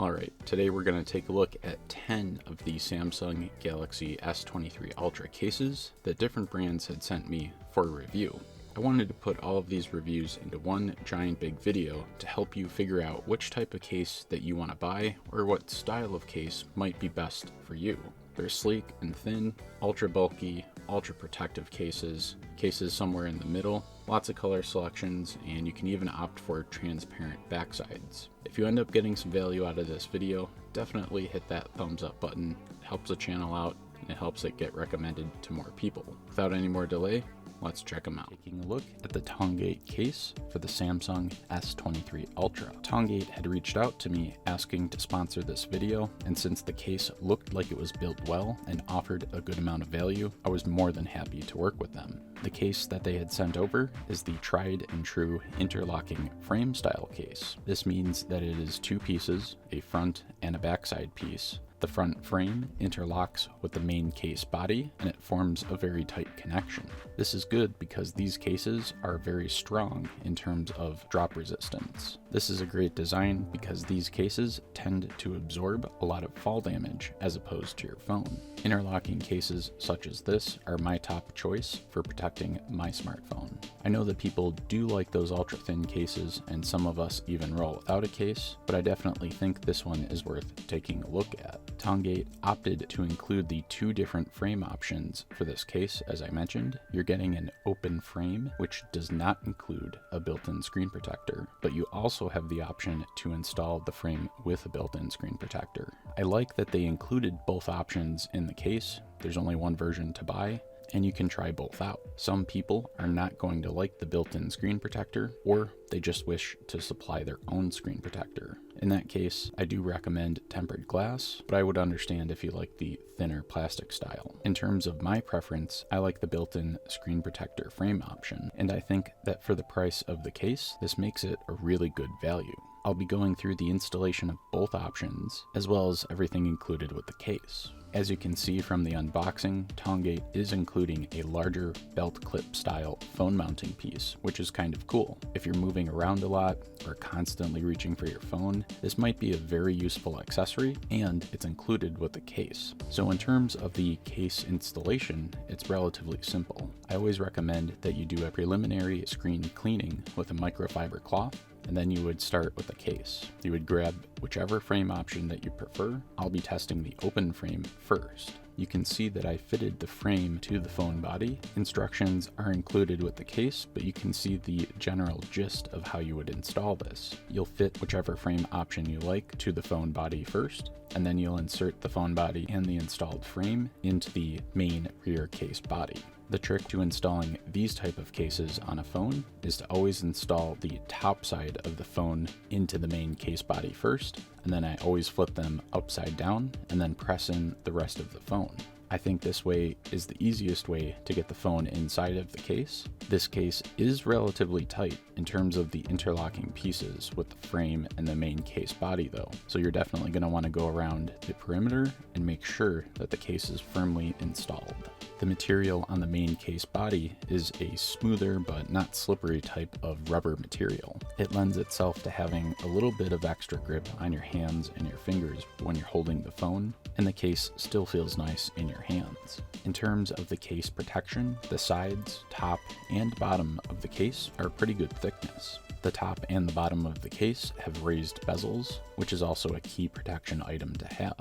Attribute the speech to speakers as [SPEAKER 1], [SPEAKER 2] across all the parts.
[SPEAKER 1] Alright, today we're going to take a look at 10 of the Samsung Galaxy S23 Ultra cases that different brands had sent me for a review. I wanted to put all of these reviews into one giant big video to help you figure out which type of case that you want to buy or what style of case might be best for you. They're sleek and thin, ultra bulky, ultra protective cases somewhere in the middle, lots of color selections, and you can even opt for transparent backsides. If you end up getting some value out of this video, definitely hit that thumbs up button. It helps the channel out and it helps it get recommended to more people. Without any more delay, let's check them out. Taking a look at the Tongate case for the Samsung S23 Ultra. Tongate had reached out to me asking to sponsor this video, and since the case looked like it was built well and offered a good amount of value, I was more than happy to work with them. The case that they had sent over is the tried and true interlocking frame style case. This means that it is two pieces, a front and a backside piece. The front frame interlocks with the main case body and it forms a very tight connection. This is good because these cases are very strong in terms of drop resistance. This is a great design because these cases tend to absorb a lot of fall damage as opposed to your phone. Interlocking cases such as this are my top choice for protecting my smartphone. I know that people do like those ultra thin cases and some of us even roll without a case, but I definitely think this one is worth taking a look at. Tongate opted to include the two different frame options for this case. As I mentioned, you're getting an open frame, which does not include a built-in screen protector, but you also have the option to install the frame with a built-in screen protector. I like that they included both options in the case. There's only one version to buy, and you can try both out. Some people are not going to like the built-in screen protector, or they just wish to supply their own screen protector. In that case, I do recommend tempered glass, but I would understand if you like the thinner plastic style. In terms of my preference, I like the built-in screen protector frame option, and I think that for the price of the case, this makes it a really good value. I'll be going through the installation of both options, as well as everything included with the case. As you can see from the unboxing, Tongate is including a larger belt clip style phone mounting piece, which is kind of cool. If you're moving around a lot or constantly reaching for your phone, this might be a very useful accessory, and it's included with the case. So in terms of the case installation, it's relatively simple. I always recommend that you do a preliminary screen cleaning with a microfiber cloth, and then you would start with the case. You would grab whichever frame option that you prefer. I'll be testing the open frame first. You can see that I fitted the frame to the phone body. Instructions are included with the case, but you can see the general gist of how you would install this. You'll fit whichever frame option you like to the phone body first, and then you'll insert the phone body and the installed frame into the main rear case body. The trick to installing these type of cases on a phone is to always install the top side of the phone into the main case body first, and then I always flip them upside down and then press in the rest of the phone. I think this way is the easiest way to get the phone inside of the case. This case is relatively tight in terms of the interlocking pieces with the frame and the main case body though, so you're definitely going to want to go around the perimeter and make sure that the case is firmly installed. The material on the main case body is a smoother but not slippery type of rubber material. It lends itself to having a little bit of extra grip on your hands and your fingers when you're holding the phone, and the case still feels nice in your hands. In terms of the case protection, the sides, top, and bottom of the case are pretty good thickness. The top and the bottom of the case have raised bezels, which is also a key protection item to have.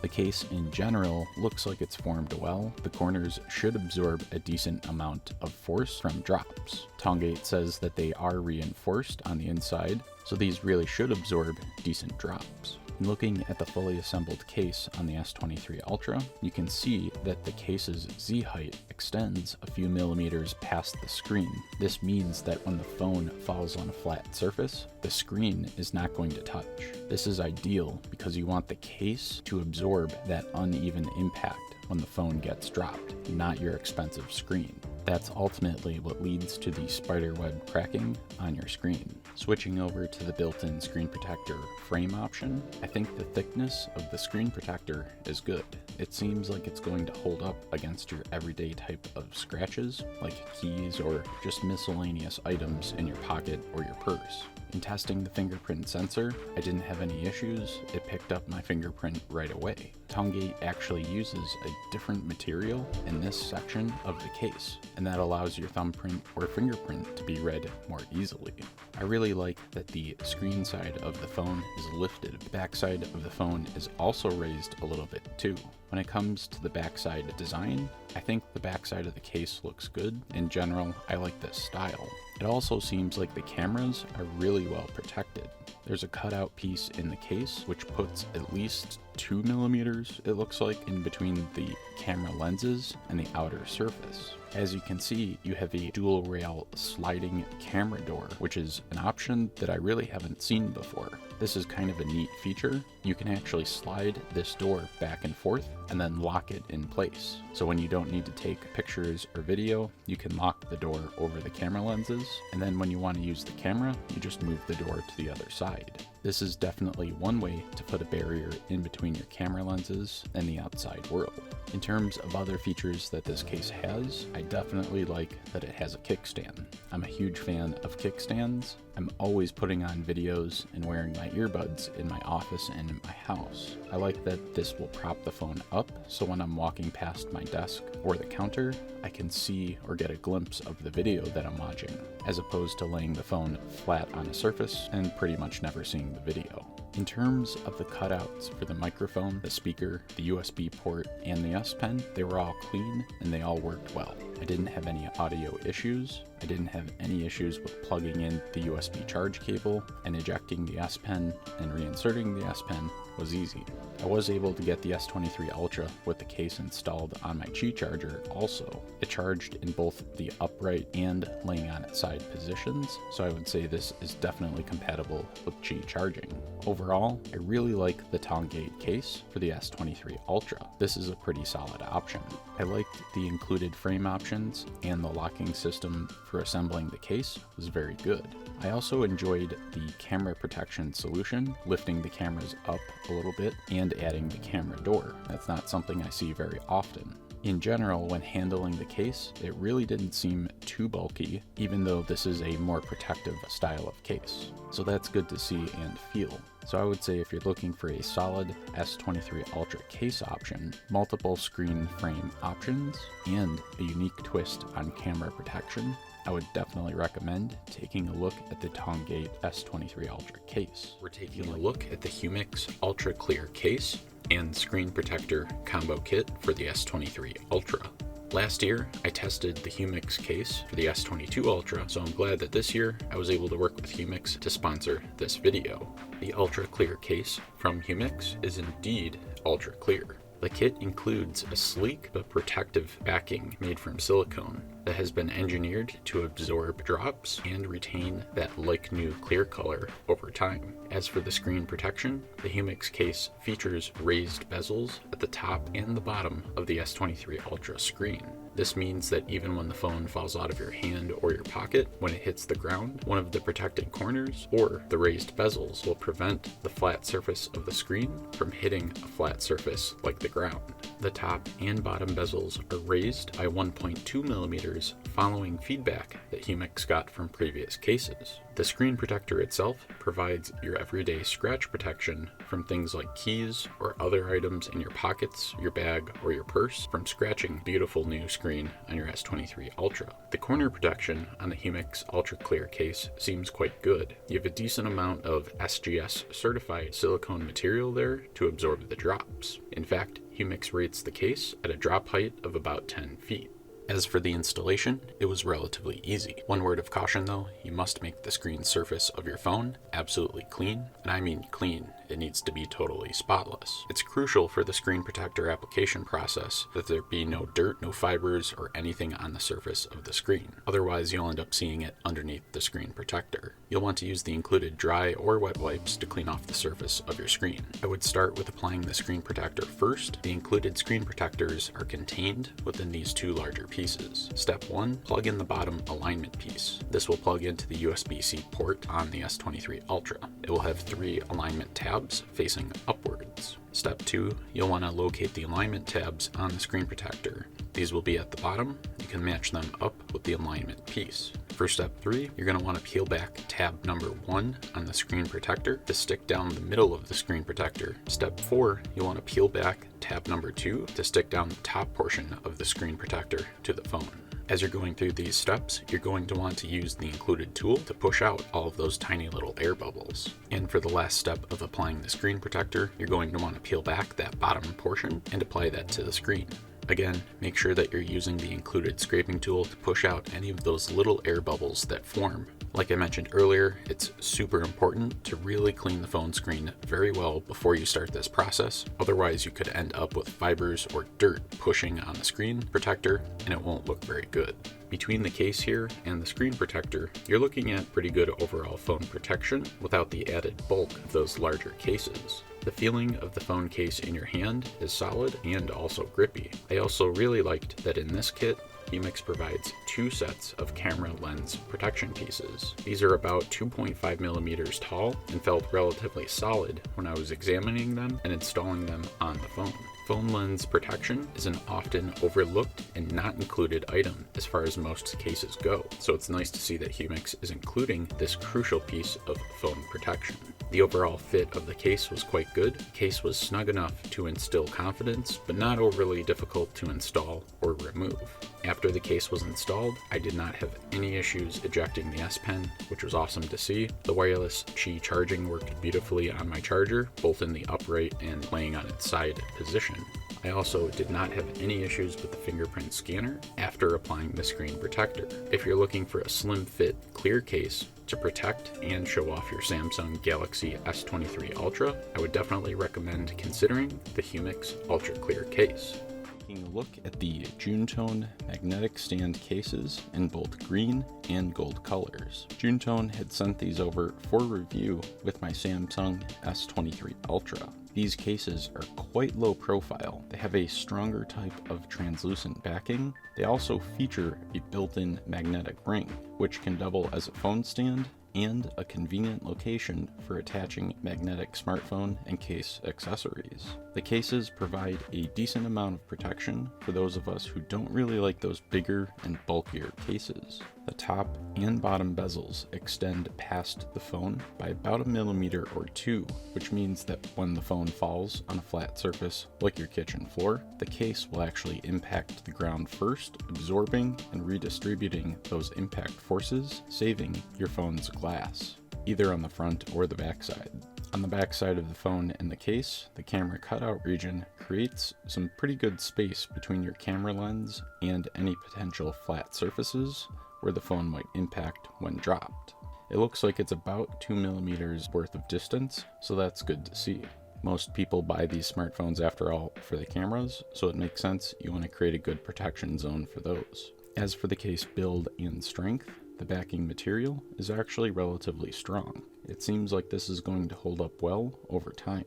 [SPEAKER 1] The case in general looks like it's formed well. The corners should absorb a decent amount of force from drops. Tongate says that they are reinforced on the inside, so these really should absorb decent drops. Looking at the fully assembled case on the S23 Ultra, you can see that the case's Z height extends a few millimeters past the screen. This means that when the phone falls on a flat surface, the screen is not going to touch. This is ideal because you want the case to absorb that uneven impact when the phone gets dropped, not your expensive screen. That's ultimately what leads to the spiderweb cracking on your screen. Switching over to the built-in screen protector frame option, I think the thickness of the screen protector is good. It seems like it's going to hold up against your everyday type of scratches, like keys or just miscellaneous items in your pocket or your purse. In testing the fingerprint sensor, I didn't have any issues. It picked up my fingerprint right away. Tongate actually uses a different material in this section of the case, and that allows your thumbprint or fingerprint to be read more easily. I really like that the screen side of the phone is lifted. The back side of the phone is also raised a little bit too. When it comes to the backside design, I think the backside of the case looks good. In general, I like this style. It also seems like the cameras are really well protected. There's a cutout piece in the case which puts at least 2 millimeters, it looks like, in between the camera lenses and the outer surface. As you can see, you have a dual rail sliding camera door, which is an option that I really haven't seen before. This is kind of a neat feature. You can actually slide this door back and forth and then lock it in place. So when you don't need to take pictures or video, you can lock the door over the camera lenses, and then when you want to use the camera, you just move the door to the other side. This is definitely one way to put a barrier in between your camera lenses and the outside world. In terms of other features that this case has, I definitely like that it has a kickstand. I'm a huge fan of kickstands. I'm always putting on videos and wearing my earbuds in my office and in my house. I like that this will prop the phone up, so when I'm walking past my desk or the counter, I can see or get a glimpse of the video that I'm watching, as opposed to laying the phone flat on a surface and pretty much never seeing the video. In terms of the cutouts for the microphone, the speaker, the USB port, and the S Pen, they were all clean and they all worked well. I didn't have any audio issues. I didn't have any issues with plugging in the USB charge cable, and ejecting the S Pen and reinserting the S Pen was easy. I was able to get the S23 Ultra with the case installed on my Qi charger also. It charged in both the upright and laying on its side positions, so I would say this is definitely compatible with Qi charging. Overall, I really like the Tongate case for the S23 Ultra. This is a pretty solid option. I liked the included frame options, and the locking system for assembling the case was very good. I also enjoyed the camera protection solution, lifting the cameras up a little bit and adding the camera door. That's not something I see very often. In general, when handling the case, it really didn't seem too bulky, even though this is a more protective style of case. So that's good to see and feel. So I would say if you're looking for a solid S23 Ultra case option, multiple screen frame options, and a unique twist on camera protection, I would definitely recommend taking a look at the Tongate S23 Ultra case. We're taking a look at the Humix Ultra Clear case and screen protector combo kit for the S23 Ultra. Last year, I tested the Humix case for the S22 Ultra, so I'm glad that this year I was able to work with Humix to sponsor this video. The Ultra Clear case from Humix is indeed ultra clear. The kit includes a sleek but protective backing made from silicone that has been engineered to absorb drops and retain that like-new clear color over time. As for the screen protection, the Humix case features raised bezels at the top and the bottom of the S23 Ultra screen. This means that even when the phone falls out of your hand or your pocket when it hits the ground, one of the protected corners or the raised bezels will prevent the flat surface of the screen from hitting a flat surface like the ground. The top and bottom bezels are raised by 1.2 millimeters following feedback that Humix got from previous cases. The screen protector itself provides your everyday scratch protection from things like keys or other items in your pockets, your bag, or your purse from scratching beautiful new screen on your S23 Ultra. The corner protection on the Humix Ultra Clear case seems quite good. You have a decent amount of SGS certified silicone material there to absorb the drops. In fact, Humix rates the case at a drop height of about 10 feet. As for the installation, it was relatively easy. One word of caution though, you must make the screen surface of your phone absolutely clean, and I mean clean. It needs to be totally spotless. It's crucial for the screen protector application process that there be no dirt, no fibers, or anything on the surface of the screen. Otherwise, you'll end up seeing it underneath the screen protector. You'll want to use the included dry or wet wipes to clean off the surface of your screen. I would start with applying the screen protector first. The included screen protectors are contained within these two larger pieces. Step 1, plug in the bottom alignment piece. This will plug into the USB-C port on the S23 Ultra. It will have 3 alignment tabs facing upwards. Step 2, you'll want to locate the alignment tabs on the screen protector. These will be at the bottom. You can match them up with the alignment piece. For step 3, you're going to want to peel back tab number 1 on the screen protector to stick down the middle of the screen protector. Step 4, you'll want to peel back tab number 2 to stick down the top portion of the screen protector to the phone. As you're going through these steps, you're going to want to use the included tool to push out all of those tiny little air bubbles. And for the last step of applying the screen protector, you're going to want to peel back that bottom portion and apply that to the screen. Again, make sure that you're using the included scraping tool to push out any of those little air bubbles that form. Like I mentioned earlier, it's super important to really clean the phone screen very well before you start this process. Otherwise, you could end up with fibers or dirt pushing on the screen protector, and it won't look very good. Between the case here and the screen protector, you're looking at pretty good overall phone protection without the added bulk of those larger cases. The feeling of the phone case in your hand is solid and also grippy. I also really liked that in this kit, Humix provides 2 sets of camera lens protection pieces. These are about 2.5 millimeters tall and felt relatively solid when I was examining them and installing them on the phone. Phone lens protection is an often overlooked and not included item as far as most cases go, so it's nice to see that Humix is including this crucial piece of phone protection. The overall fit of the case was quite good. The case was snug enough to instill confidence, but not overly difficult to install or remove. After the case was installed, I did not have any issues ejecting the S Pen, which was awesome to see. The wireless Qi charging worked beautifully on my charger, both in the upright and laying on its side position. I also did not have any issues with the fingerprint scanner after applying the screen protector. If you're looking for a slim fit, clear case to protect and show off your Samsung Galaxy S23 Ultra, I would definitely recommend considering the Humix Ultra Clear case. Taking a look at the Junetone magnetic stand cases in both green and gold colors. Junetone had sent these over for review with my Samsung S23 Ultra. These cases are quite low profile. They have a stronger type of translucent backing. They also feature a built-in magnetic ring, which can double as a phone stand and a convenient location for attaching magnetic smartphone and case accessories. The cases provide a decent amount of protection for those of us who don't really like those bigger and bulkier cases. The top and bottom bezels extend past the phone by about 1 millimeter or 2, which means that when the phone falls on a flat surface like your kitchen floor, the case will actually impact the ground first, absorbing and redistributing those impact forces, saving your phone's glass, either on the front or the back side. On the back side of the phone and the case, the camera cutout region creates some pretty good space between your camera lens and any potential flat surfaces where the phone might impact when dropped. It looks like it's about 2 millimeters worth of distance, so that's good to see. Most people buy these smartphones after all for the cameras, so it makes sense you want to create a good protection zone for those. As for the case build and strength, the backing material is actually relatively strong. It seems like this is going to hold up well over time.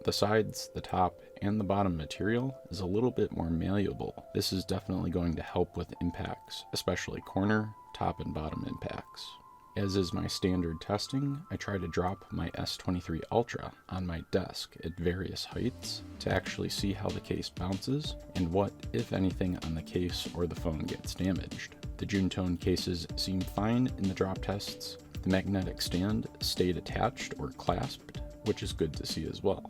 [SPEAKER 1] The sides, the top, and the bottom material is a little bit more malleable. This is definitely going to help with impacts, especially corner, top, and bottom impacts. As is my standard testing, I try to drop my S23 Ultra on my desk at various heights to actually see how the case bounces and what, if anything, on the case or the phone gets damaged. The Junetone cases seem fine in the drop tests. The magnetic stand stayed attached or clasped, which is good to see as well.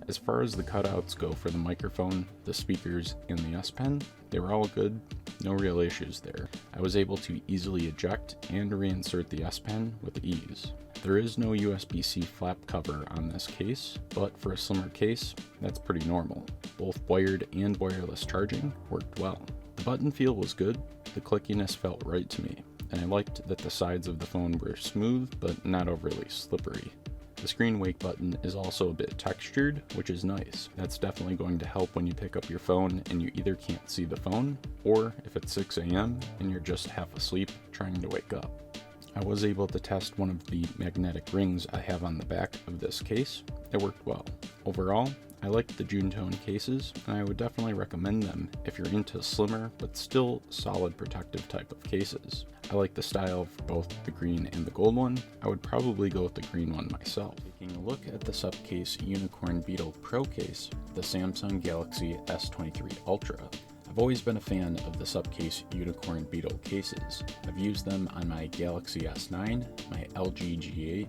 [SPEAKER 1] As far as the cutouts go for the microphone, the speakers, and the S Pen, they were all good, no real issues there. I was able to easily eject and reinsert the S Pen with ease. There is no USB-C flap cover on this case, but for a slimmer case, that's pretty normal. Both wired and wireless charging worked well. The button feel was good, the clickiness felt right to me, and I liked that the sides of the phone were smooth but not overly slippery. The screen wake button is also a bit textured, which is nice. That's definitely going to help when you pick up your phone and you either can't see the phone, or if it's 6 a.m. and you're just half asleep trying to wake up. I was able to test one of the magnetic rings I have on the back of this case. It worked well. Overall, I like the Junetone cases, and I would definitely recommend them if you're into slimmer but still solid protective type of cases. I like the style of both the green and the gold one. I would probably go with the green one myself. Taking a look at the Subcase Unicorn Beetle Pro case, the Samsung Galaxy S23 Ultra. I've always been a fan of the Subcase Unicorn Beetle cases. I've used them on my Galaxy S9, my LG G8,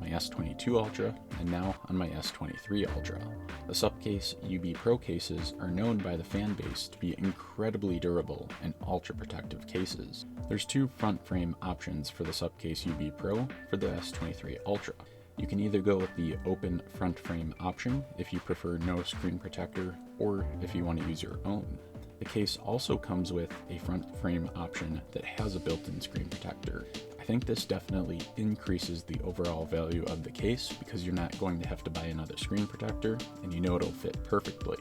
[SPEAKER 1] my S22 Ultra, and now on my S23 Ultra. The Subcase UB Pro cases are known by the fan base to be incredibly durable and ultra protective cases. There's two front frame options for the Subcase UB Pro for the S23 Ultra. You can either go with the open front frame option if you prefer no screen protector, or if you want to use your own. The case also comes with a front frame option that has a built-in screen protector. I think this definitely increases the overall value of the case because you're not going to have to buy another screen protector, and you know it'll fit perfectly.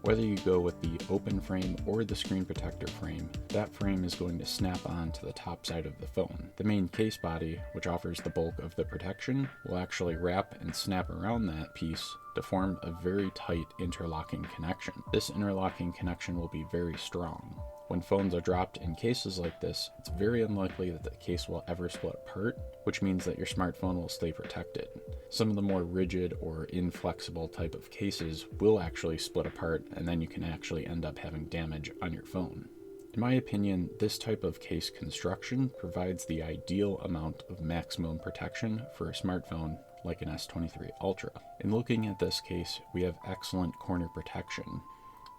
[SPEAKER 1] Whether you go with the open frame or the screen protector frame, that frame is going to snap on to the top side of the phone. The main case body, which offers the bulk of the protection, will actually wrap and snap around that piece to form a very tight interlocking connection. This interlocking connection will be very strong. When phones are dropped in cases like this, it's very unlikely that the case will ever split apart, which means that your smartphone will stay protected. Some of the more rigid or inflexible type of cases will actually split apart, and then you can actually end up having damage on your phone. In my opinion, this type of case construction provides the ideal amount of maximum protection for a smartphone like an S23 Ultra. In looking at this case, we have excellent corner protection.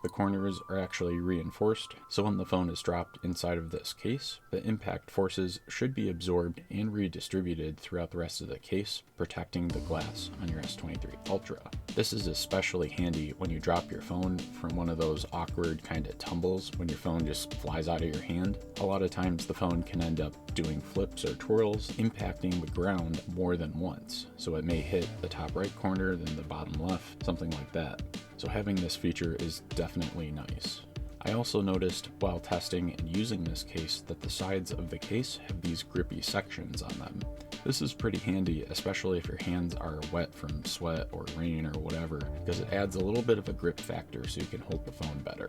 [SPEAKER 1] The corners are actually reinforced, so when the phone is dropped inside of this case, the impact forces should be absorbed and redistributed throughout the rest of the case, protecting the glass on your S23 Ultra. This is especially handy when you drop your phone from one of those awkward kind of tumbles when your phone just flies out of your hand. A lot of times the phone can end up doing flips or twirls, impacting the ground more than once, so it may hit the top right corner, then the bottom left, something like that. So having this feature is definitely nice. I also noticed while testing and using this case that the sides of the case have these grippy sections on them. This is pretty handy, especially if your hands are wet from sweat or rain or whatever, because it adds a little bit of a grip factor so you can hold the phone better.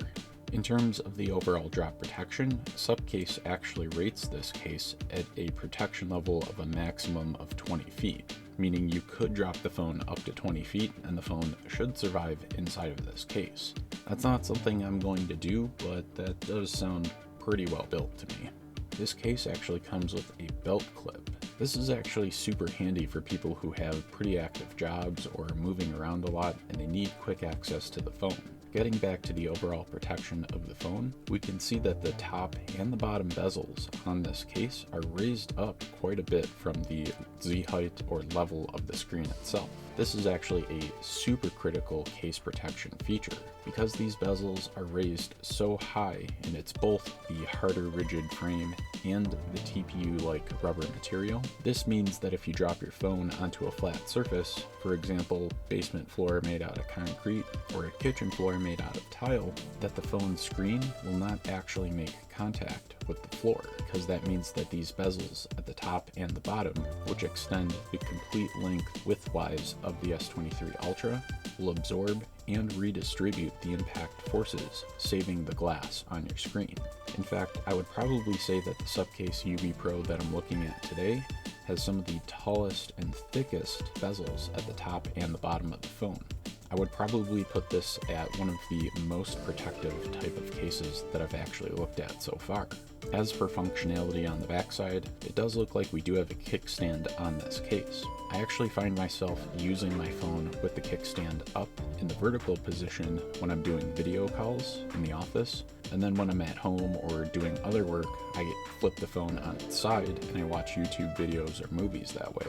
[SPEAKER 1] In terms of the overall drop protection, Subcase actually rates this case at a protection level of a maximum of 20 feet, meaning you could drop the phone up to 20 feet and the phone should survive inside of this case. That's not something I'm going to do, but that does sound pretty well built to me. This case actually comes with a belt clip. This is actually super handy for people who have pretty active jobs or are moving around a lot and they need quick access to the phone. Getting back to the overall protection of the phone, we can see that the top and the bottom bezels on this case are raised up quite a bit from the Z height or level of the screen itself. This is actually a super critical case protection feature. Because these bezels are raised so high and it's both the harder rigid frame and the TPU-like rubber material, this means that if you drop your phone onto a flat surface, for example, basement floor made out of concrete or a kitchen floor made out of tile, that the phone's screen will not actually make contact with the floor, because that means that these bezels at the top and the bottom, which extend the complete length widthwise of the S23 Ultra, will absorb and redistribute the impact forces, saving the glass on your screen. In fact, I would probably say that the Subcase UB Pro that I'm looking at today has some of the tallest and thickest bezels at the top and the bottom of the phone. I would probably put this at one of the most protective type of cases that I've actually looked at so far. As for functionality on the backside, it does look like we do have a kickstand on this case. I actually find myself using my phone with the kickstand up in the vertical position when I'm doing video calls in the office, and then when I'm at home or doing other work, I flip the phone on its side and I watch YouTube videos or movies that way.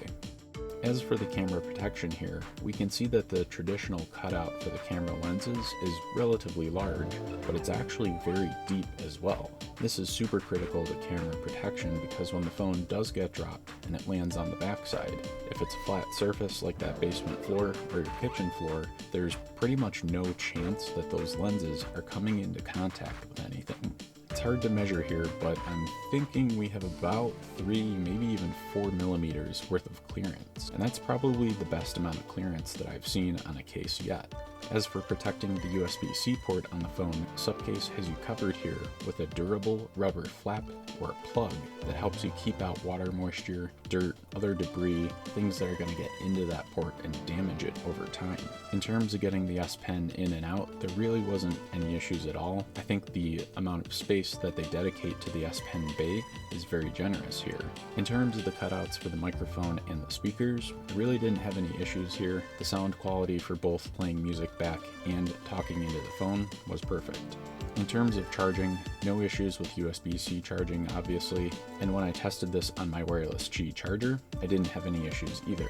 [SPEAKER 1] As for the camera protection here, we can see that the traditional cutout for the camera lenses is relatively large, but it's actually very deep as well. This is super critical to camera protection because when the phone does get dropped and it lands on the backside, if it's a flat surface like that basement floor or your kitchen floor, there's pretty much no chance that those lenses are coming into contact with anything. It's hard to measure here, but I'm thinking we have about 3, maybe even 4 millimeters worth of clearance, and that's probably the best amount of clearance that I've seen on a case yet. As for protecting the USB-C port on the phone, Subcase has you covered here with a durable rubber flap or a plug that helps you keep out water, moisture, dirt, other debris, things that are going to get into that port and damage it over time. In terms of getting the S Pen in and out, there really wasn't any issues at all. I think the amount of space that they dedicate to the S Pen bay is very generous here. In terms of the cutouts for the microphone and the speakers, I really didn't have any issues here. The sound quality for both playing music back and talking into the phone was perfect. In terms of charging, no issues with USB-C charging obviously, and when I tested this on my wireless Qi charger, I didn't have any issues either.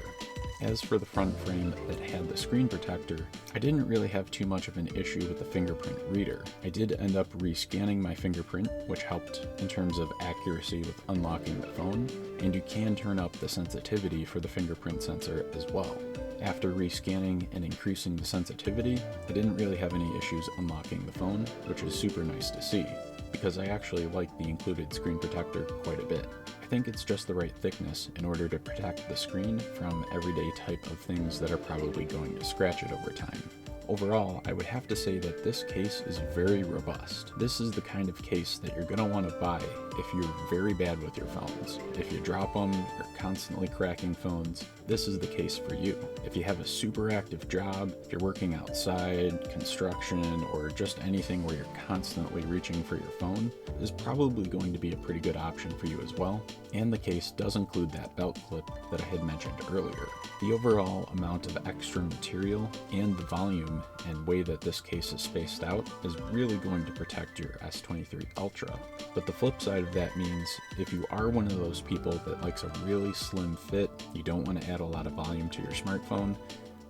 [SPEAKER 1] As for the front frame that had the screen protector, I didn't really have too much of an issue with the fingerprint reader. I did end up rescanning my fingerprint, which helped in terms of accuracy with unlocking the phone, and you can turn up the sensitivity for the fingerprint sensor as well. After rescanning and increasing the sensitivity, I didn't really have any issues unlocking the phone, which is super nice to see, because I actually like the included screen protector quite a bit. I think it's just the right thickness in order to protect the screen from everyday type of things that are probably going to scratch it over time. Overall, I would have to say that this case is very robust. This is the kind of case that you're going to want to buy if you're very bad with your phones. If you drop them, you're constantly cracking phones, this is the case for you. If you have a super active job, if you're working outside, construction, or just anything where you're constantly reaching for your phone, this is probably going to be a pretty good option for you as well. And the case does include that belt clip that I had mentioned earlier. The overall amount of extra material and the volume and way that this case is spaced out is really going to protect your S23 Ultra. But the flip side of that means if you are one of those people that likes a really slim fit, you don't want to add a lot of volume to your smartphone,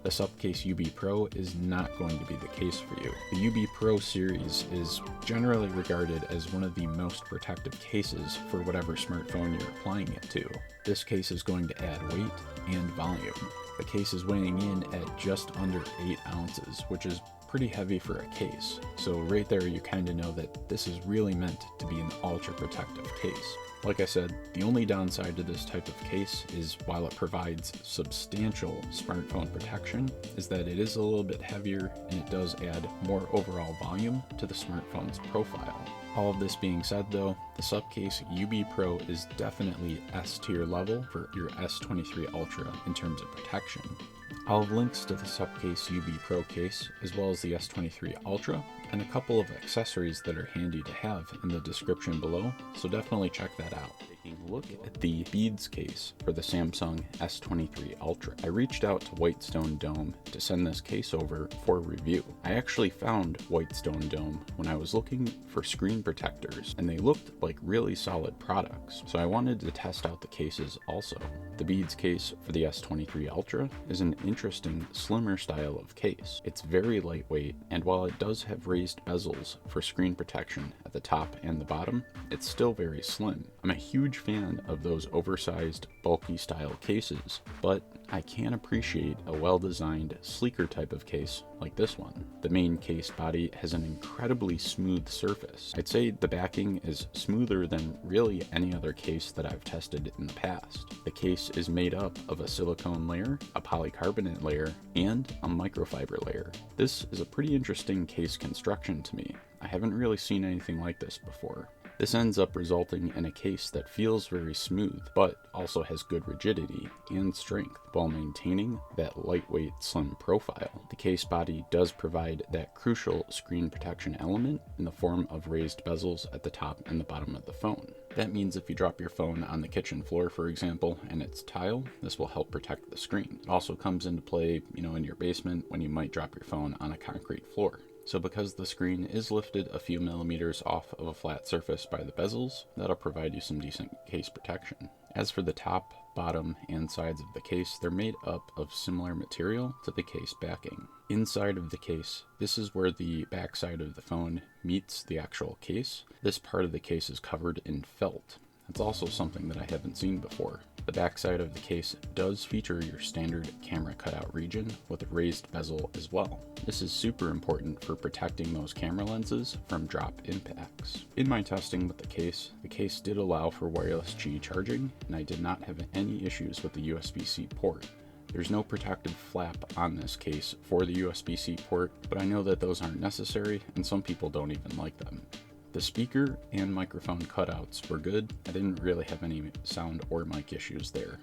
[SPEAKER 1] the Subcase UB Pro is not going to be the case for you. The UB Pro series is generally regarded as one of the most protective cases for whatever smartphone you're applying it to. This case is going to add weight and volume. The case is weighing in at just under 8 ounces, which is pretty heavy for a case. So right there you kind of know that this is really meant to be an ultra protective case. Like I said, the only downside to this type of case is while it provides substantial smartphone protection, is that it is a little bit heavier and it does add more overall volume to the smartphone's profile. All of this being said though, the Subcase UB Pro is definitely S tier level for your S23 Ultra in terms of protection. I'll have links to the Subcase UB Pro case, as well as the S23 Ultra, and a couple of accessories that are handy to have in the description below, so definitely check that out. Taking a look at the beads case for the Samsung S23 Ultra. I reached out to Whitestone Dome to send this case over for review. I actually found Whitestone Dome when I was looking for screen protectors, and they looked like really solid products, so I wanted to test out the cases also. The beads case for the S23 Ultra is an interesting, slimmer style of case. It's very lightweight, and while it does have raised bezels for screen protection at the top and the bottom, it's still very slim. I'm a huge fan of those oversized, bulky style cases, but I can appreciate a well-designed, sleeker type of case like this one. The main case body has an incredibly smooth surface. I'd say the backing is smoother than really any other case that I've tested in the past. The case is made up of a silicone layer, a polycarbonate layer, and a microfiber layer. This is a pretty interesting case construction to me. I haven't really seen anything like this before. This ends up resulting in a case that feels very smooth, but also has good rigidity and strength while maintaining that lightweight, slim profile. The case body does provide that crucial screen protection element in the form of raised bezels at the top and the bottom of the phone. That means if you drop your phone on the kitchen floor, for example, and it's tile, this will help protect the screen. It also comes into play, in your basement when you might drop your phone on a concrete floor. So because the screen is lifted a few millimeters off of a flat surface by the bezels, that'll provide you some decent case protection. As for the top, bottom, and sides of the case, they're made up of similar material to the case backing. Inside of the case, this is where the back side of the phone meets the actual case. This part of the case is covered in felt. It's also something that I haven't seen before. The backside of the case does feature your standard camera cutout region with a raised bezel as well. This is super important for protecting those camera lenses from drop impacts. In my testing with the case did allow for wireless Qi charging, and I did not have any issues with the USB-C port. There's no protective flap on this case for the USB-C port, but I know that those aren't necessary, and some people don't even like them. The speaker and microphone cutouts were good. I didn't really have any sound or mic issues there.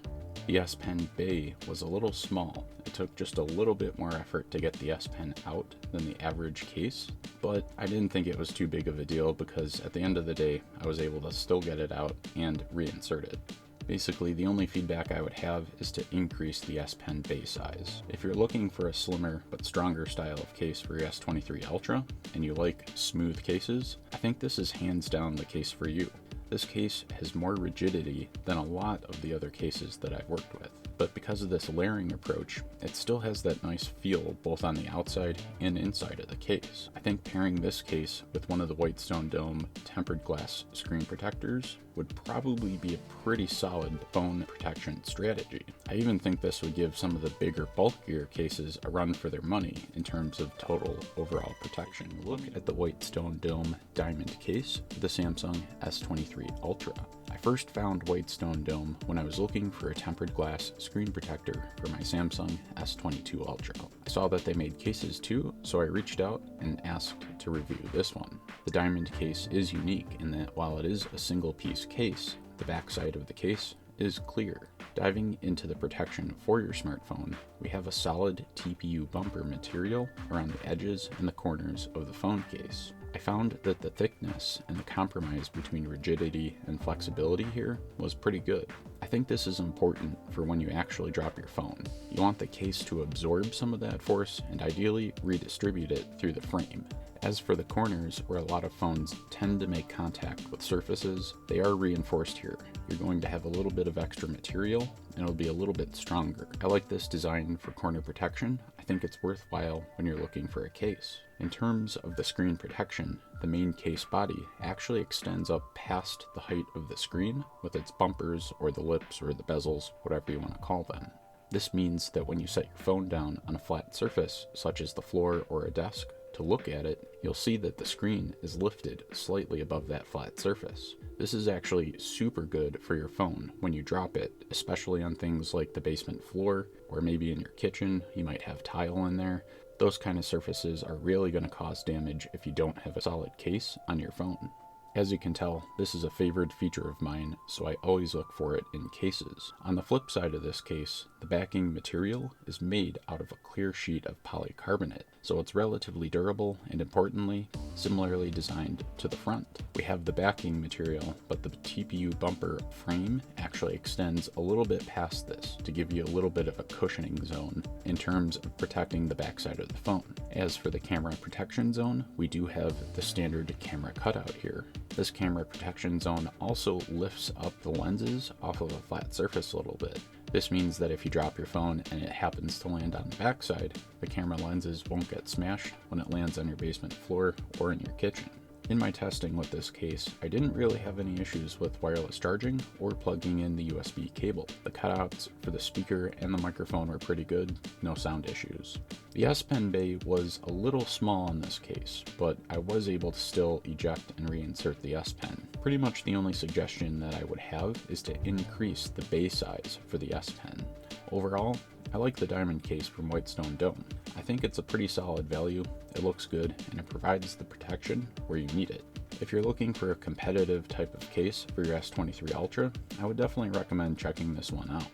[SPEAKER 1] The S Pen bay was a little small. It took just a little bit more effort to get the S Pen out than the average case, but I didn't think it was too big of a deal because at the end of the day, I was able to still get it out and reinsert it. Basically, the only feedback I would have is to increase the S Pen bay size. If you're looking for a slimmer but stronger style of case for your S23 Ultra, and you like smooth cases, I think this is hands down the case for you. This case has more rigidity than a lot of the other cases that I've worked with, but because of this layering approach, it still has that nice feel both on the outside and inside of the case. I think pairing this case with one of the Whitestone Dome tempered glass screen protectors would probably be a pretty solid phone protection strategy. I even think this would give some of the bigger, bulkier cases a run for their money in terms of total overall protection. Look at the Whitestone Dome diamond case for the Samsung S23 Ultra. I first found Whitestone Dome when I was looking for a tempered glass screen protector for my Samsung S22 Ultra. I saw that they made cases too, so I reached out and asked to review this one. The diamond case is unique in that while it is a single piece case, the backside of the case is clear. Diving into the protection for your smartphone, we have a solid TPU bumper material around the edges and the corners of the phone case. I found that the thickness and the compromise between rigidity and flexibility here was pretty good. I think this is important for when you actually drop your phone. You want the case to absorb some of that force and ideally redistribute it through the frame. As for the corners, where a lot of phones tend to make contact with surfaces, they are reinforced here. You're going to have a little bit of extra material, and it'll be a little bit stronger. I like this design for corner protection. I think it's worthwhile when you're looking for a case. In terms of the screen protection, the main case body actually extends up past the height of the screen with its bumpers or the lips or the bezels, whatever you want to call them. This means that when you set your phone down on a flat surface, such as the floor or a desk, to look at it, you'll see that the screen is lifted slightly above that flat surface. This is actually super good for your phone when you drop it, especially on things like the basement floor, or maybe in your kitchen, you might have tile in there. Those kind of surfaces are really going to cause damage if you don't have a solid case on your phone. As you can tell, this is a favored feature of mine, so I always look for it in cases. On the flip side of this case, the backing material is made out of a clear sheet of polycarbonate, so it's relatively durable and, importantly, similarly designed to the front. We have the backing material, but the TPU bumper frame actually extends a little bit past this to give you a little bit of a cushioning zone in terms of protecting the backside of the phone. As for the camera protection zone, we do have the standard camera cutout here. This camera protection zone also lifts up the lenses off of a flat surface a little bit. This means that if you drop your phone and it happens to land on the backside, the camera lenses won't get smashed when it lands on your basement floor or in your kitchen. In my testing with this case, I didn't really have any issues with wireless charging or plugging in the USB cable. The cutouts for the speaker and the microphone were pretty good, no sound issues. The S Pen bay was a little small in this case, but I was able to still eject and reinsert the S Pen. Pretty much the only suggestion that I would have is to increase the bay size for the S Pen. Overall, I like the diamond case from Whitestone Dome. I think it's a pretty solid value, it looks good, and it provides the protection where you need it. If you're looking for a competitive type of case for your S23 Ultra, I would definitely recommend checking this one out,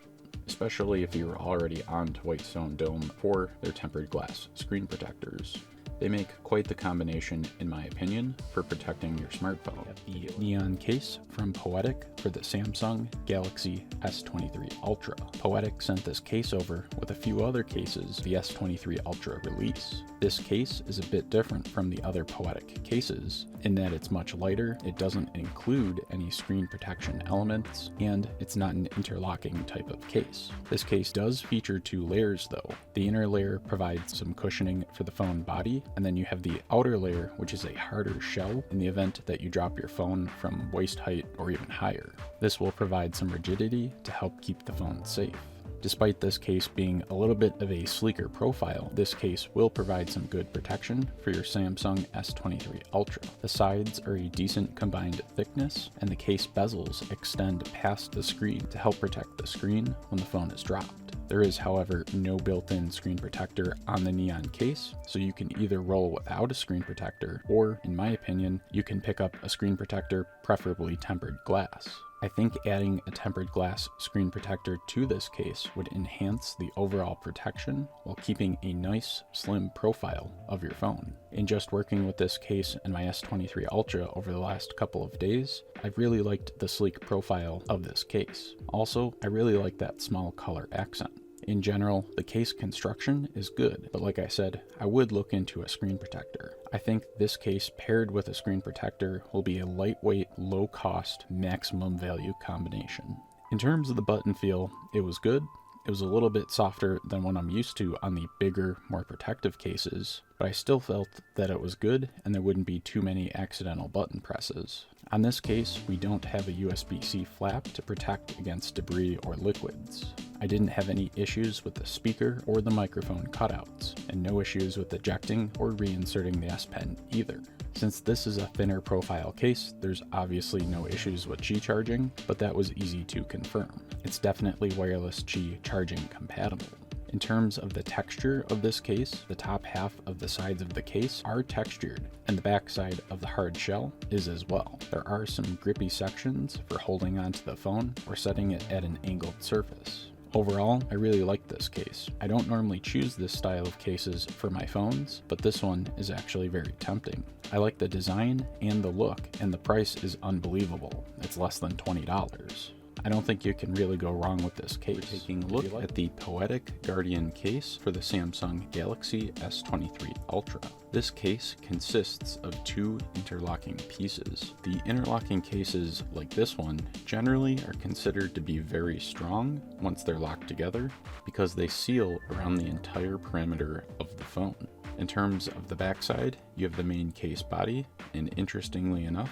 [SPEAKER 1] especially if you're already on to Whitestone Dome for their tempered glass screen protectors. They make quite the combination, in my opinion, for protecting your smartphone. The neon case from Poetic for the Samsung Galaxy S23 Ultra. Poetic sent this case over with a few other cases the S23 Ultra release. This case is a bit different from the other Poetic cases in that it's much lighter, it doesn't include any screen protection elements, and it's not an interlocking type of case. This case does feature two layers though. The inner layer provides some cushioning for the phone body, and then you have the outer layer, which is a harder shell in the event that you drop your phone from waist height or even higher. This will provide some rigidity to help keep the phone safe. Despite this case being a little bit of a sleeker profile, this case will provide some good protection for your Samsung S23 Ultra. The sides are a decent combined thickness, and the case bezels extend past the screen to help protect the screen when the phone is dropped. There is, however, no built-in screen protector on the neon case, so you can either roll without a screen protector, or, in my opinion, you can pick up a screen protector, preferably tempered glass. I think adding a tempered glass screen protector to this case would enhance the overall protection while keeping a nice, slim profile of your phone. In just working with this case and my S23 Ultra over the last couple of days, I've really liked the sleek profile of this case. Also, I really like that small color accent. In general, the case construction is good, but like I said, I would look into a screen protector. I think this case paired with a screen protector will be a lightweight, low-cost, maximum value combination. In terms of the button feel, it was good. It was a little bit softer than what I'm used to on the bigger, more protective cases, but I still felt that it was good and there wouldn't be too many accidental button presses. On this case, we don't have a USB-C flap to protect against debris or liquids. I didn't have any issues with the speaker or the microphone cutouts, and no issues with ejecting or reinserting the S Pen either. Since this is a thinner profile case, there's obviously no issues with Qi charging, but that was easy to confirm. It's definitely wireless Qi charging compatible. In terms of the texture of this case, the top half of the sides of the case are textured, and the back side of the hard shell is as well. There are some grippy sections for holding onto the phone or setting it at an angled surface. Overall, I really like this case. I don't normally choose this style of cases for my phones, but this one is actually very tempting. I like the design and the look, and the price is unbelievable. It's less than $20. I don't think you can really go wrong with this case. Taking a look at the Poetic Guardian case for the Samsung Galaxy S23 Ultra. This case consists of two interlocking pieces. The interlocking cases like this one generally are considered to be very strong once they're locked together because they seal around the entire perimeter of the phone. In terms of the backside, you have the main case body, and interestingly enough,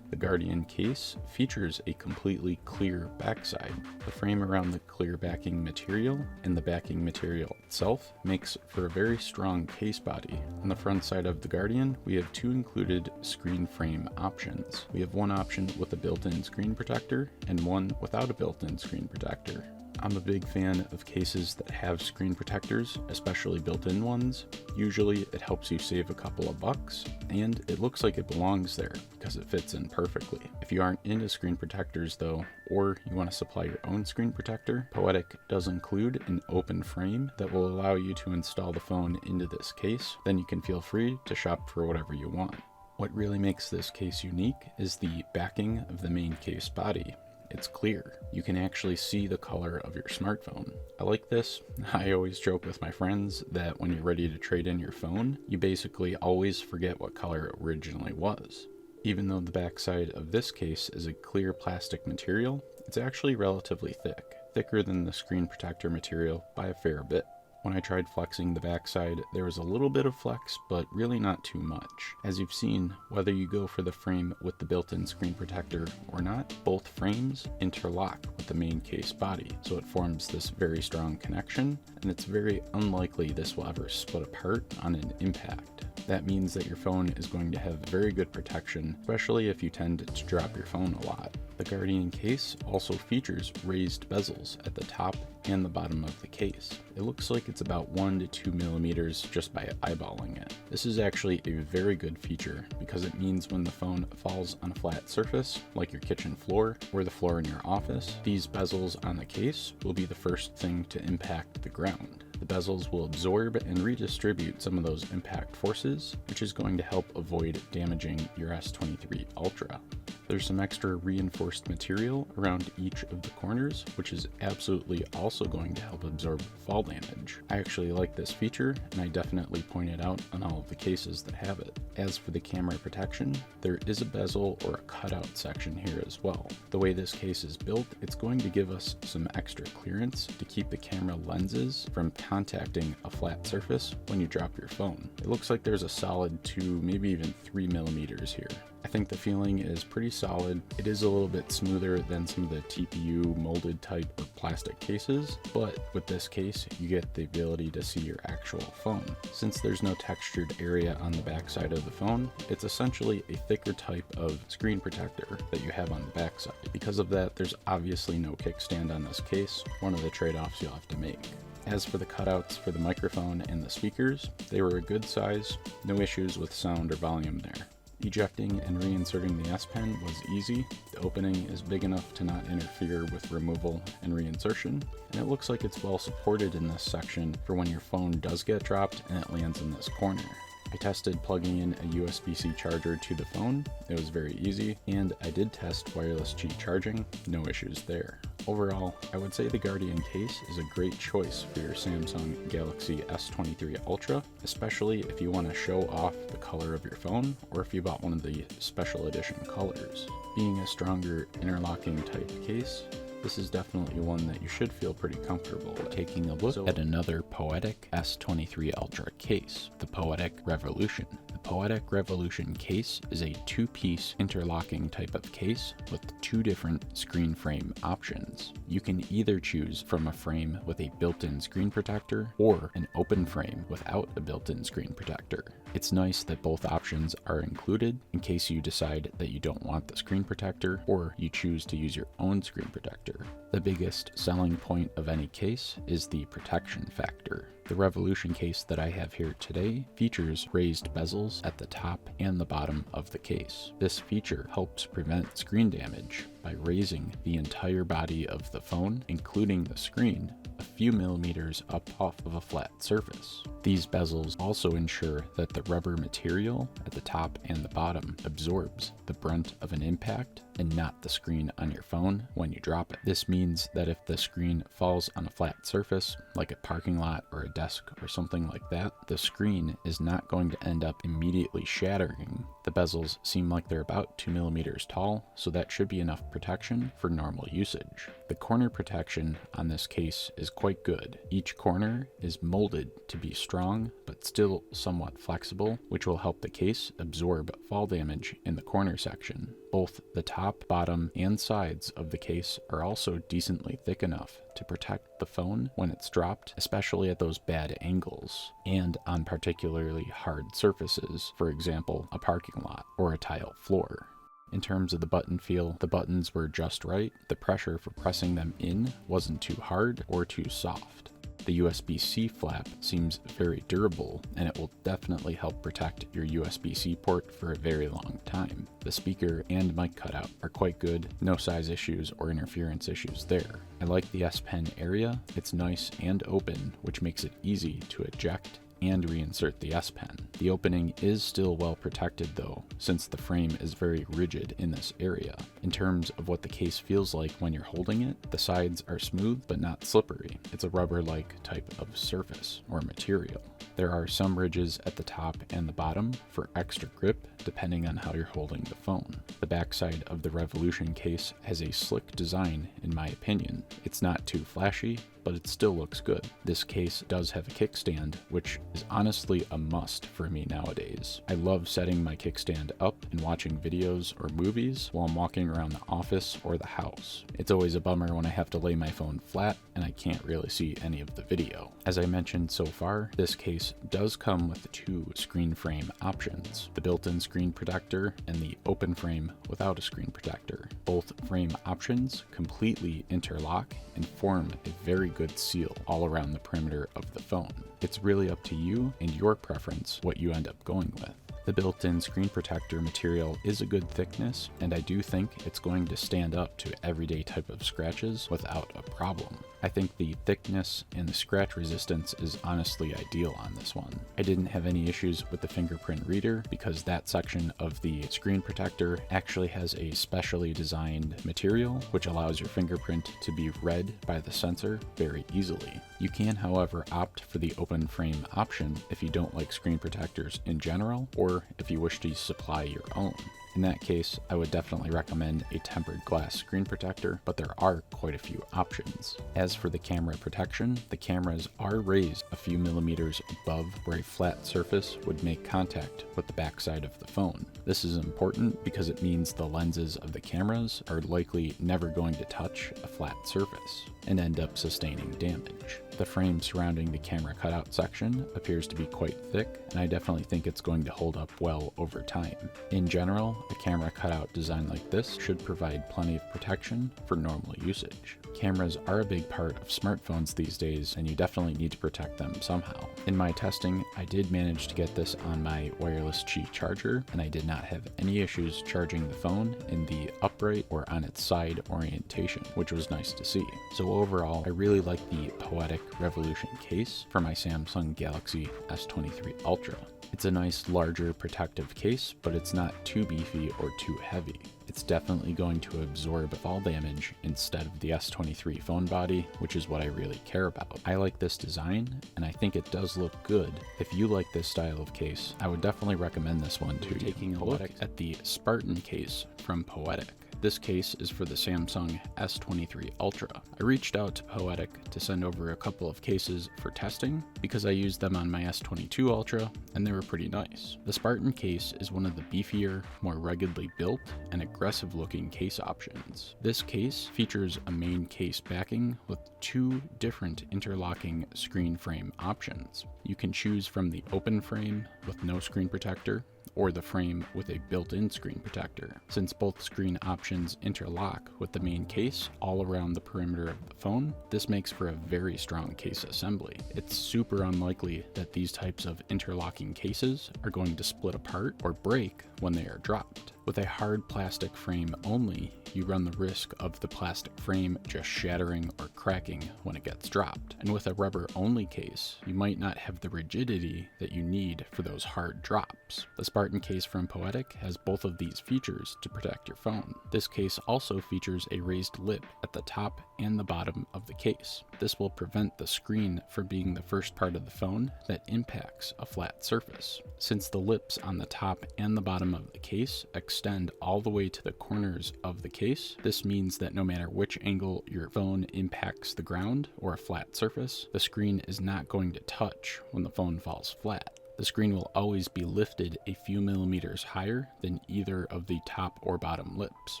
[SPEAKER 1] the Guardian case features a completely clear backside. The frame around the clear backing material and the backing material itself makes for a very strong case body. On the front side of the Guardian, we have two included screen frame options. We have one option with a built-in screen protector and one without a built-in screen protector. I'm a big fan of cases that have screen protectors, especially built-in ones. Usually it helps you save a couple of bucks, and it looks like it belongs there because it fits in perfectly. If you aren't into screen protectors though, or you want to supply your own screen protector, Poetic does include an open frame that will allow you to install the phone into this case. Then you can feel free to shop for whatever you want. What really makes this case unique is the backing of the main case body. It's clear. You can actually see the color of your smartphone. I like this. I always joke with my friends that when you're ready to trade in your phone, you basically always forget what color it originally was. Even though the backside of this case is a clear plastic material, it's actually relatively thick, thicker than the screen protector material by a fair bit. When I tried flexing the backside, there was a little bit of flex, but really not too much. As you've seen, whether you go for the frame with the built-in screen protector or not, both frames interlock with the main case body, so it forms this very strong connection, and it's very unlikely this will ever split apart on an impact. That means that your phone is going to have very good protection, especially if you tend to drop your phone a lot. The Guardian case also features raised bezels at the top and the bottom of the case. It looks like it's about 1 to 2 millimeters just by eyeballing it. This is actually a very good feature because it means when the phone falls on a flat surface, like your kitchen floor or the floor in your office, these bezels on the case will be the first thing to impact the ground. The bezels will absorb and redistribute some of those impact forces, which is going to help avoid damaging your S23 Ultra. There's some extra reinforced material around each of the corners, which is absolutely also going to help absorb fall damage. I actually like this feature, and I definitely point it out on all of the cases that have it. As for the camera protection, there is a bezel or a cutout section here as well. The way this case is built, it's going to give us some extra clearance to keep the camera lenses from contacting a flat surface when you drop your phone. It looks like there's a solid 2, maybe even 3 millimeters here. I think the feeling is pretty solid. It is a little bit smoother than some of the TPU molded type or plastic cases, but with this case, you get the ability to see your actual phone. Since there's no textured area on the back side of the phone, it's essentially a thicker type of screen protector that you have on the back side. Because of that, there's obviously no kickstand on this case, one of the trade-offs you'll have to make. As for the cutouts for the microphone and the speakers, they were a good size, no issues with sound or volume there. Ejecting and reinserting the S Pen was easy. The opening is big enough to not interfere with removal and reinsertion, and it looks like it's well supported in this section for when your phone does get dropped and it lands in this corner. I tested plugging in a USB-C charger to the phone. It was very easy, and I did test wireless Qi charging, no issues there. Overall, I would say the Guardian case is a great choice for your Samsung Galaxy S23 Ultra, especially if you want to show off the color of your phone or if you bought one of the special edition colors. Being a stronger interlocking type case, this is definitely one that you should feel pretty comfortable with. Taking a look at another Poetic S23 Ultra case, the Poetic Revolution. The Poetic Revolution case is a 2-piece interlocking type of case with 2 different screen frame options. You can either choose from a frame with a built-in screen protector or an open frame without a built-in screen protector. It's nice that both options are included in case you decide that you don't want the screen protector or you choose to use your own screen protector. The biggest selling point of any case is the protection factor. The Revolution case that I have here today features raised bezels at the top and the bottom of the case. This feature helps prevent screen damage by raising the entire body of the phone, including the screen, a few millimeters up off of a flat surface. These bezels also ensure that the rubber material at the top and the bottom absorbs the brunt of an impact and not the screen on your phone when you drop it. This means that if the screen falls on a flat surface, like a parking lot or a desk or something like that, the screen is not going to end up immediately shattering. The bezels seem like they're about 2 millimeters tall, so that should be enough protection for normal usage. The corner protection on this case is quite good. Each corner is molded to be strong, but still somewhat flexible, which will help the case absorb fall damage in the corner section. Both the top, bottom, and sides of the case are also decently thick enough to protect the phone when it's dropped, especially at those bad angles, and on particularly hard surfaces, for example, a parking lot or a tile floor. In terms of the button feel, the buttons were just right. The pressure for pressing them in wasn't too hard or too soft. The USB-C flap seems very durable, and it will definitely help protect your USB-C port for a very long time. The speaker and mic cutout are quite good, no size issues or interference issues there. I like the S Pen area. It's nice and open, which makes it easy to eject and reinsert the S Pen. The opening is still well protected though, since the frame is very rigid in this area. In terms of what the case feels like when you're holding it, the sides are smooth but not slippery. It's a rubber-like type of surface or material. There are some ridges at the top and the bottom for extra grip depending on how you're holding the phone. The backside of the Revolution case has a slick design in my opinion. It's not too flashy, but it still looks good. This case does have a kickstand, which is honestly a must for me nowadays. I love setting my kickstand up and watching videos or movies while I'm walking around the office or the house. It's always a bummer when I have to lay my phone flat and I can't really see any of the video. As I mentioned so far, this case does come with 2 screen frame options, the built-in screen protector and the open frame without a screen protector. Both frame options completely interlock and form a very good seal all around the perimeter of the phone. It's really up to you and your preference what you end up going with. The built-in screen protector material is a good thickness, and I do think it's going to stand up to everyday type of scratches without a problem. I think the thickness and the scratch resistance is honestly ideal on this one. I didn't have any issues with the fingerprint reader because that section of the screen protector actually has a specially designed material which allows your fingerprint to be read by the sensor very easily. You can, however, opt for the open frame option if you don't like screen protectors in general, or or if you wish to supply your own. In that case, I would definitely recommend a tempered glass screen protector, but there are quite a few options. As for the camera protection, the cameras are raised a few millimeters above where a flat surface would make contact with the backside of the phone. This is important because it means the lenses of the cameras are likely never going to touch a flat surface and end up sustaining damage. The frame surrounding the camera cutout section appears to be quite thick, and I definitely think it's going to hold up well over time. In general, a camera cutout design like this should provide plenty of protection for normal usage. Cameras are a big part of smartphones these days, and you definitely need to protect them somehow. In my testing, I did manage to get this on my wireless Qi charger, and I did not have any issues charging the phone in the upright or on its side orientation, which was nice to see. So overall, I really like the Poetic Revolution case for my Samsung Galaxy S23 Ultra. It's a nice, larger, protective case, but it's not too beefy or too heavy. It's definitely going to absorb fall damage instead of the S23 phone body, which is what I really care about. I like this design, and I think it does look good. If you like this style of case, I would definitely recommend this one to you. Taking a look at the Spartan case from Poetic. This case is for the Samsung S23 Ultra. I reached out to Poetic to send over a couple of cases for testing because I used them on my S22 Ultra and they were pretty nice. The Spartan case is one of the beefier, more ruggedly built, and aggressive looking case options. This case features a main case backing with two different interlocking screen frame options. You can choose from the open frame with no screen protector, or the frame with a built-in screen protector. Since both screen options interlock with the main case all around the perimeter of the phone, this makes for a very strong case assembly. It's super unlikely that these types of interlocking cases are going to split apart or break when they are dropped. With a hard plastic frame only, you run the risk of the plastic frame just shattering or cracking when it gets dropped. And with a rubber-only case, you might not have the rigidity that you need for those hard drops. The Spartan case from Poetic has both of these features to protect your phone. This case also features a raised lip at the top and the bottom of the case. This will prevent the screen from being the first part of the phone that impacts a flat surface. Since the lips on the top and the bottom of the case extend all the way to the corners of the case, this means that no matter which angle your phone impacts the ground or a flat surface, the screen is not going to touch when the phone falls flat. The screen will always be lifted a few millimeters higher than either of the top or bottom lips.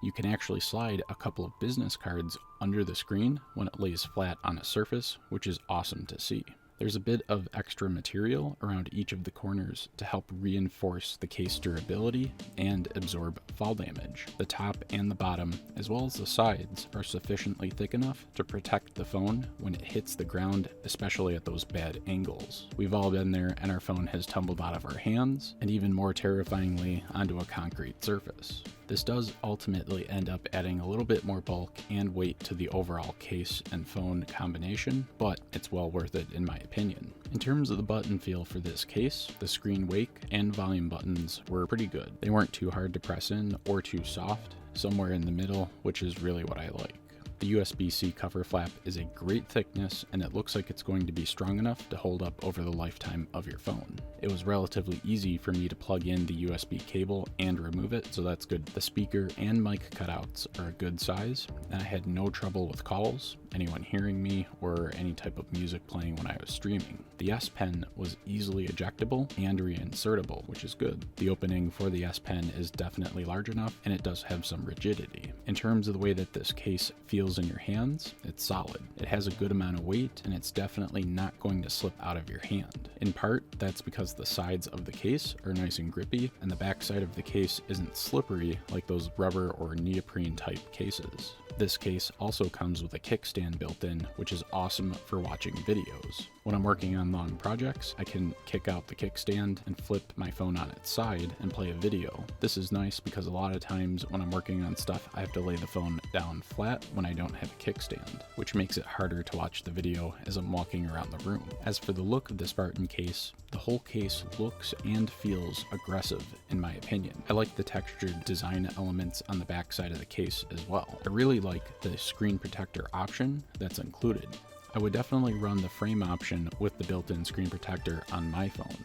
[SPEAKER 1] You can actually slide a couple of business cards under the screen when it lays flat on a surface, which is awesome to see. There's a bit of extra material around each of the corners to help reinforce the case durability and absorb fall damage. The top and the bottom, as well as the sides, are sufficiently thick enough to protect the phone when it hits the ground, especially at those bad angles. We've all been there and our phone has tumbled out of our hands, and even more terrifyingly, onto a concrete surface. This does ultimately end up adding a little bit more bulk and weight to the overall case and phone combination, but it's well worth it in my opinion. In terms of the button feel for this case, the screen wake and volume buttons were pretty good. They weren't too hard to press in or too soft, somewhere in the middle, which is really what I like. The USB-C cover flap is a great thickness, and it looks like it's going to be strong enough to hold up over the lifetime of your phone. It was relatively easy for me to plug in the USB cable and remove it, so that's good. The speaker and mic cutouts are a good size, and I had no trouble with calls, anyone hearing me, or any type of music playing when I was streaming. The S Pen was easily ejectable and reinsertable, which is good. The opening for the S Pen is definitely large enough, and it does have some rigidity. In terms of the way that this case feels in your hands, it's solid. It has a good amount of weight, and it's definitely not going to slip out of your hand. In part, that's because the sides of the case are nice and grippy, and the back side of the case isn't slippery like those rubber or neoprene type cases. This case also comes with a kickstand built in, which is awesome for watching videos. When I'm working on long projects, I can kick out the kickstand and flip my phone on its side and play a video. This is nice because a lot of times when I'm working on stuff, I have to lay the phone down flat when I don't have a kickstand, which makes it harder to watch the video as I'm walking around the room. As for the look of the Spartan case, the whole case looks and feels aggressive in my opinion. I like the textured design elements on the back side of the case as well. I really like the screen protector option that's included. I would definitely run the frame option with the built-in screen protector on my phone.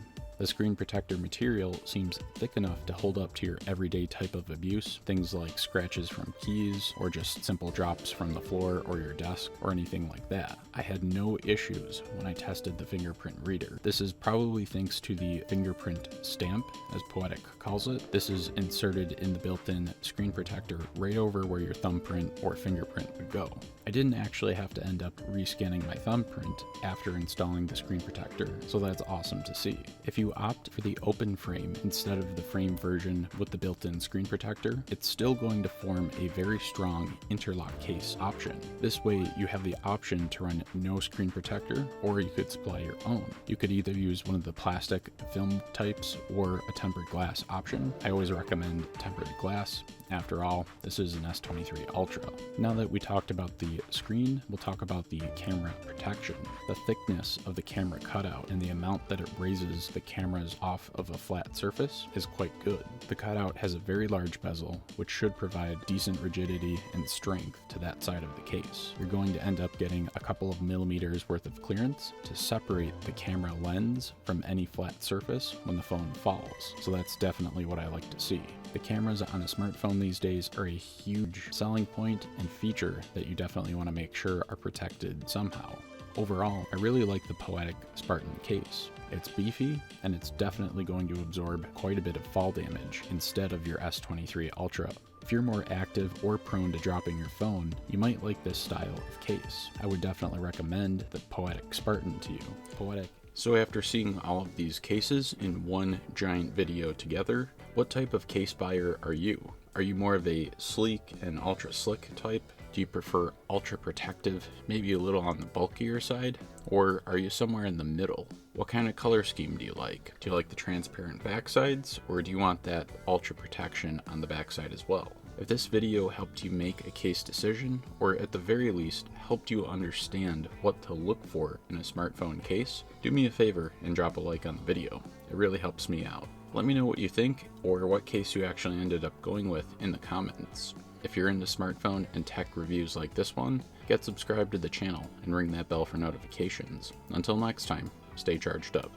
[SPEAKER 1] The screen protector material seems thick enough to hold up to your everyday type of abuse, things like scratches from keys or just simple drops from the floor or your desk or anything like that. I had no issues when I tested the fingerprint reader. This is probably thanks to the fingerprint stamp, as Poetic calls it. This is inserted in the built-in screen protector right over where your thumbprint or fingerprint would go. I didn't actually have to end up rescanning my thumbprint after installing the screen protector, so that's awesome to see. If you opt for the open frame instead of the frame version with the built-in screen protector, it's still going to form a very strong interlock case option. This way you have the option to run no screen protector, or you could supply your own. You could either use one of the plastic film types or a tempered glass option. I always recommend tempered glass. After all, this is an S23 Ultra. Now that we talked about the screen, we'll talk about the camera protection. The thickness of the camera cutout and the amount that it raises the cameras off of a flat surface is quite good. The cutout has a very large bezel, which should provide decent rigidity and strength to that side of the case. You're going to end up getting a couple of millimeters worth of clearance to separate the camera lens from any flat surface when the phone falls. So that's definitely what I like to see. The cameras on a smartphone these days are a huge selling point and feature that you definitely want to make sure are protected somehow. Overall, I really like the Poetic Spartan case. It's beefy, and it's definitely going to absorb quite a bit of fall damage instead of your S23 Ultra. If you're more active or prone to dropping your phone, you might like this style of case. I would definitely recommend the Poetic Spartan to you. Poetic. So after seeing all of these cases in one giant video together, what type of case buyer are you? Are you more of a sleek and ultra slick type? Do you prefer ultra protective, maybe a little on the bulkier side? Or are you somewhere in the middle? What kind of color scheme do you like? Do you like the transparent backsides, or do you want that ultra protection on the backside as well? If this video helped you make a case decision, or at the very least helped you understand what to look for in a smartphone case, do me a favor and drop a like on the video. It really helps me out. Let me know what you think, or what case you actually ended up going with in the comments. If you're into smartphone and tech reviews like this one, get subscribed to the channel and ring that bell for notifications. Until next time, stay charged up.